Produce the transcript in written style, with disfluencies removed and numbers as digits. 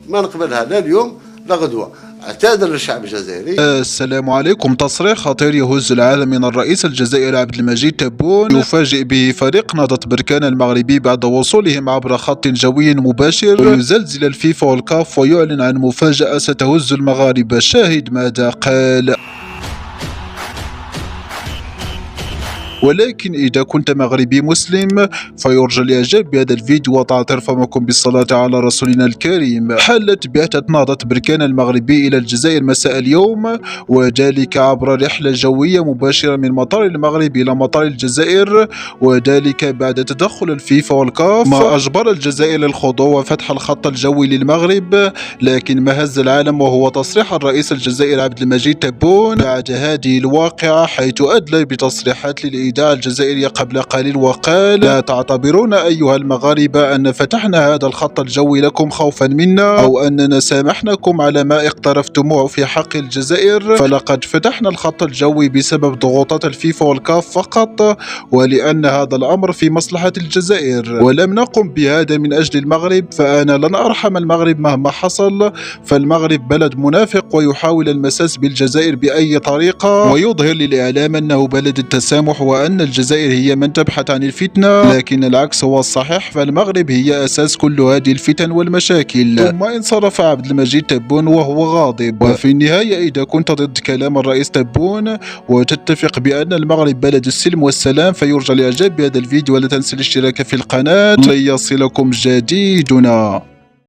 ما نقبلها لا اليوم لا غدوة. اعتذر للشعب الجزائري. السلام عليكم. تصريح خطير يهز العالم من الرئيس الجزائري عبد المجيد تبون يفاجئ به فريق نهضة بركان المغربي بعد وصولهم عبر خط جوي مباشر، ويزلزل الفيفا والكاف ويعلن عن مفاجأة ستهز المغاربة. شاهد ماذا قال. ولكن إذا كنت مغربي مسلم فيرجى الإعجاب بهذا الفيديو وتعطي رقمكم بالصلاة على رسولنا الكريم. حلت بعثة نهضة بركان المغربي إلى الجزائر مساء اليوم، وذلك عبر رحلة جوية مباشرة من مطار المغرب إلى مطار الجزائر، وذلك بعد تدخل الفيفا والكاف ما أجبر الجزائر للخضوع وفتح الخط الجوي للمغرب. لكن ما هز العالم وهو تصريح الرئيس الجزائري عبد المجيد تبون بعد هذه الواقعة، حيث أدلى بتصريحات للإذاعة الجزائرية قبل قليل وقال: لا تعتبرون أيها المغاربة أن فتحنا هذا الخط الجوي لكم خوفا منا أو أننا سامحناكم على ما اقترفتموه في حق الجزائر، فلقد فتحنا الخط الجوي بسبب ضغوطات الفيفا والكاف فقط، ولأن هذا الأمر في مصلحة الجزائر، ولم نقم بهذا من أجل المغرب. فأنا لن أرحم المغرب مهما حصل، فالمغرب بلد منافق ويحاول المساس بالجزائر بأي طريقة، ويظهر للإعلام أنه بلد التسامح وأن الجزائر هي من تبحث عن الفتنة، لكن العكس هو الصحيح، فالمغرب هي أساس كل هذه الفتن والمشاكل. ثم انصرف عبد المجيد تبون وهو غاضب. وفي النهاية إذا كنت ضد كلام الرئيس تبون وتتفق بأن المغرب بلد السلم والسلام فيرجى الإعجاب بهذا الفيديو، ولا تنسى الاشتراك في القناة ليصلكم جديدنا.